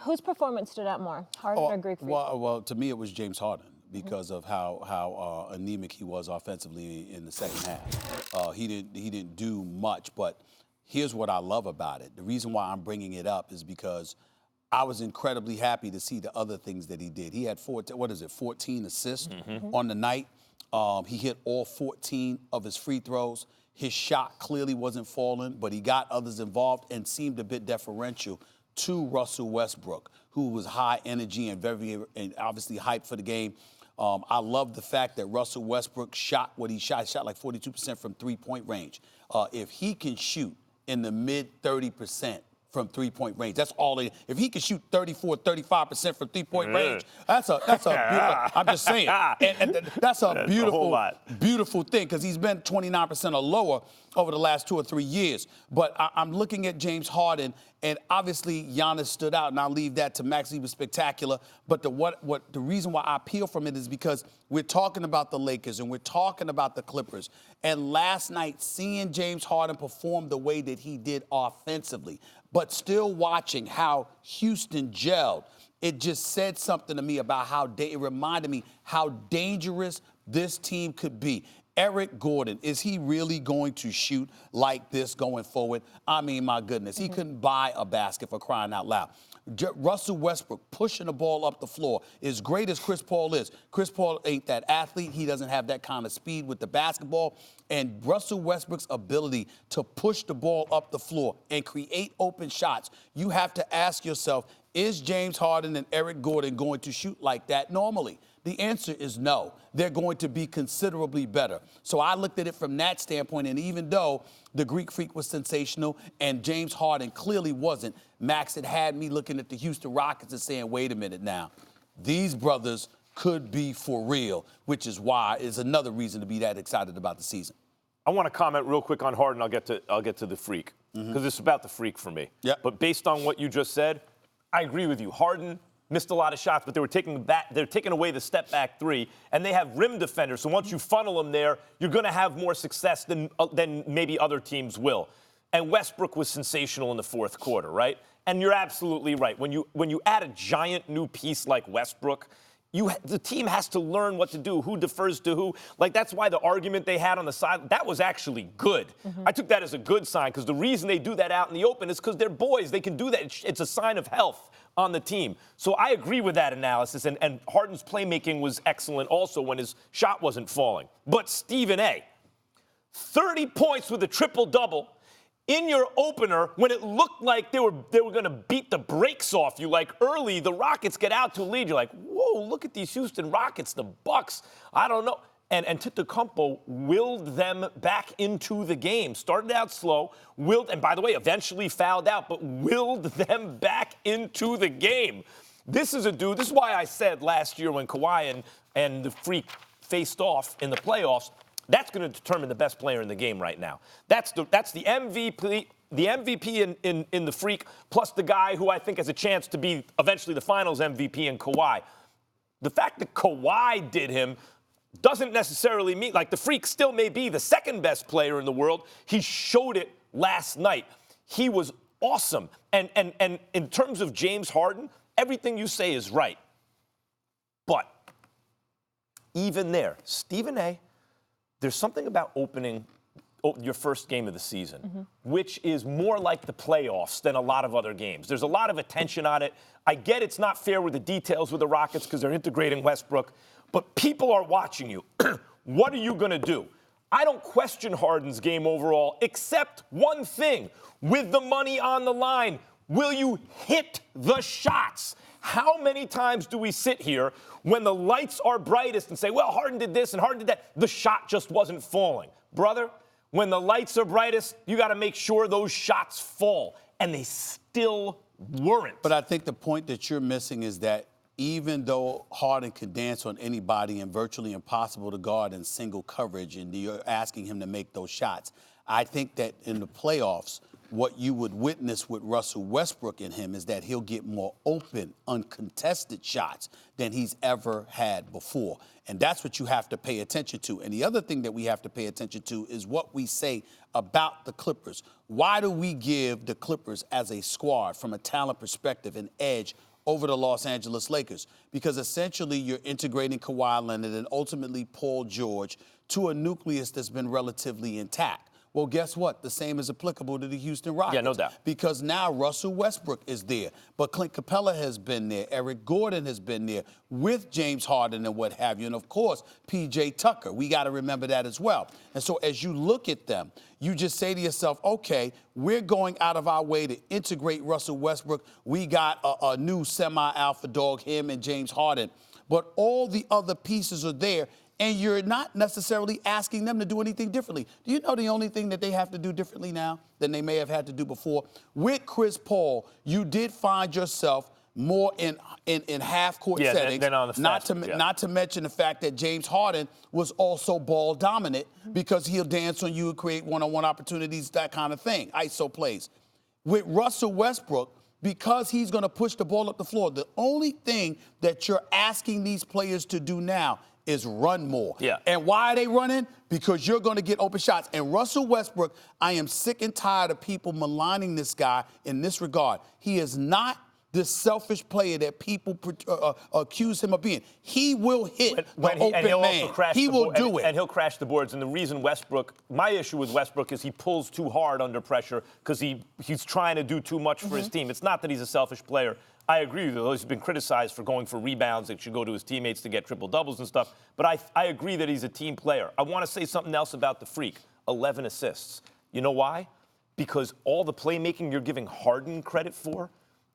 Whose performance stood out more, Harden or Greek Freak? Well, to me, it was James Harden because of how anemic he was offensively in the second half. He didn't do much, but here's what I love about it. The reason why I'm bringing it up is because I was incredibly happy to see the other things that he did. He had 14 assists on the night. He hit all 14 of his free throws. His shot clearly wasn't falling, but he got others involved and seemed a bit deferential to Russell Westbrook, who was high energy and and obviously hyped for the game. I love the fact that Russell Westbrook shot what he shot. He shot like 42% from three-point range. If he can shoot in the mid 30% from three-point range, that's all. If he can shoot 34, 35% from three-point range, that's a beautiful. I'm just saying, and that's a beautiful thing because he's been 29% or lower over the last 2 or 3 years. But I'm looking at James Harden, and obviously Giannis stood out, and I'll leave that to Max. He was spectacular. But the reason why I appeal from it is because we're talking about the Lakers and we're talking about the Clippers. And last night, seeing James Harden perform the way that he did offensively, but still watching how Houston gelled, it just said something to me about it reminded me how dangerous this team could be. Eric Gordon, is he really going to shoot like this going forward? I mean, my goodness, he couldn't buy a basket for crying out loud. Russell Westbrook pushing the ball up the floor. As great as Chris Paul is, Chris Paul ain't that athlete. He doesn't have that kind of speed with the basketball. And Russell Westbrook's ability to push the ball up the floor and create open shots, you have to ask yourself, is James Harden and Eric Gordon going to shoot like that normally? The answer is no. They're going to be considerably better. So I looked at it from that standpoint, and even though the Greek Freak was sensational and James Harden clearly wasn't, Max had me looking at the Houston Rockets and saying, wait a minute now, these brothers could be for real, which is another reason to be that excited about the season. I want to comment real quick on Harden. I'll get to the Freak because it's about the Freak for me. Yep. But based on what you just said, I agree with you. Harden missed a lot of shots, but they're taking away the step-back three, and they have rim defenders. So once you funnel them there, you're going to have more success than maybe other teams will. And Westbrook was sensational in the fourth quarter, right? And you're absolutely right. When you add a giant new piece like Westbrook, the team has to learn what to do, who defers to who. Like, that's why the argument they had on the side, that was actually good. I took that as a good sign because the reason they do that out in the open is because they're boys. They can do that. It's a sign of health on the team. So I agree with that analysis, and Harden's playmaking was excellent also when his shot wasn't falling. But Stephen A., 30 points with a triple-double in your opener when it looked like they were going to beat the brakes off you. Like early, the Rockets get out to a lead. You're like, whoa, look at these Houston Rockets, the Bucks. I don't know. And Antetokounmpo willed them back into the game. Started out slow, and by the way, eventually fouled out, but willed them back into the game. This is why I said last year when Kawhi and the Freak faced off in the playoffs, that's going to determine the best player in the game right now. That's the MVP. The MVP in the Freak, plus the guy who I think has a chance to be eventually the Finals MVP in Kawhi. The fact that Kawhi did him doesn't necessarily mean, like, the Freak still may be the second best player in the world. He showed it last night. He was awesome. And in terms of James Harden, everything you say is right. But even there, Stephen A., there's something about opening your first game of the season, which is more like the playoffs than a lot of other games. There's a lot of attention on it. I get it's not fair with the details with the Rockets because they're integrating Westbrook, but people are watching you. What are you going to do? I don't question Harden's game overall, except one thing. With the money on the line, will you hit the shots? How many times do we sit here when the lights are brightest and say, well, Harden did this and Harden did that? The shot just wasn't falling. Brother, when the lights are brightest, you got to make sure those shots fall. And they still weren't. But I think the point that you're missing is that even though Harden can dance on anybody and virtually impossible to guard in single coverage, and you're asking him to make those shots, I think that in the playoffs, what you would witness with Russell Westbrook in him is that he'll get more open, uncontested shots than he's ever had before. And that's what you have to pay attention to. And the other thing that we have to pay attention to is what we say about the Clippers. Why do we give the Clippers as a squad, from a talent perspective, an edge over the Los Angeles Lakers, because essentially you're integrating Kawhi Leonard and ultimately Paul George to a nucleus that's been relatively intact. Well, guess what? The same is applicable to the Houston Rockets. Yeah, no doubt. Because now Russell Westbrook is there, but Clint Capella has been there, Eric Gordon has been there with James Harden and what have you, and of course, P.J. Tucker. We got to remember that as well. And so as you look at them, you just say to yourself, okay, we're going out of our way to integrate Russell Westbrook. We got a new semi-alpha dog, him and James Harden, but all the other pieces are there. And you're not necessarily asking them to do anything differently. Do you know the only thing that they have to do differently now than they may have had to do before? With Chris Paul, you did find yourself more in half-court settings. Than on the not to mention the fact that James Harden was also ball dominant because he'll dance on you and create one-on-one opportunities, that kind of thing, ISO plays. With Russell Westbrook, because he's going to push the ball up the floor, the only thing that you're asking these players to do now is run more. Yeah. And why are they running? Because you're going to get open shots. And Russell Westbrook, I am sick and tired of people maligning this guy in this regard. He is not this selfish player that people accuse him of being. He will hit the open man. He will do it. And he'll crash the boards. And the reason Westbrook, my issue with Westbrook is he pulls too hard under pressure because he's trying to do too much for his team. It's not that he's a selfish player. I agree with you. He's been criticized for going for rebounds that should go to his teammates to get triple-doubles and stuff. But I agree that he's a team player. I want to say something else about the Freak. 11 assists. You know why? Because all the playmaking you're giving Harden credit for,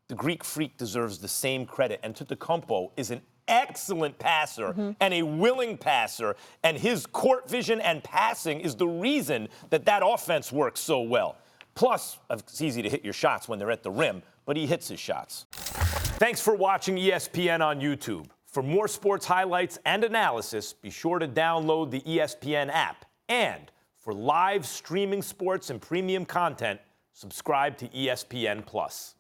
the Greek Freak deserves the same credit. And Antetokounmpo is an excellent passer and a willing passer. And his court vision and passing is the reason that offense works so well. Plus, it's easy to hit your shots when they're at the rim, but he hits his shots. Thanks for watching ESPN on YouTube. For more sports highlights and analysis, be sure to download the ESPN app. And for live streaming sports and premium content, subscribe to ESPN+.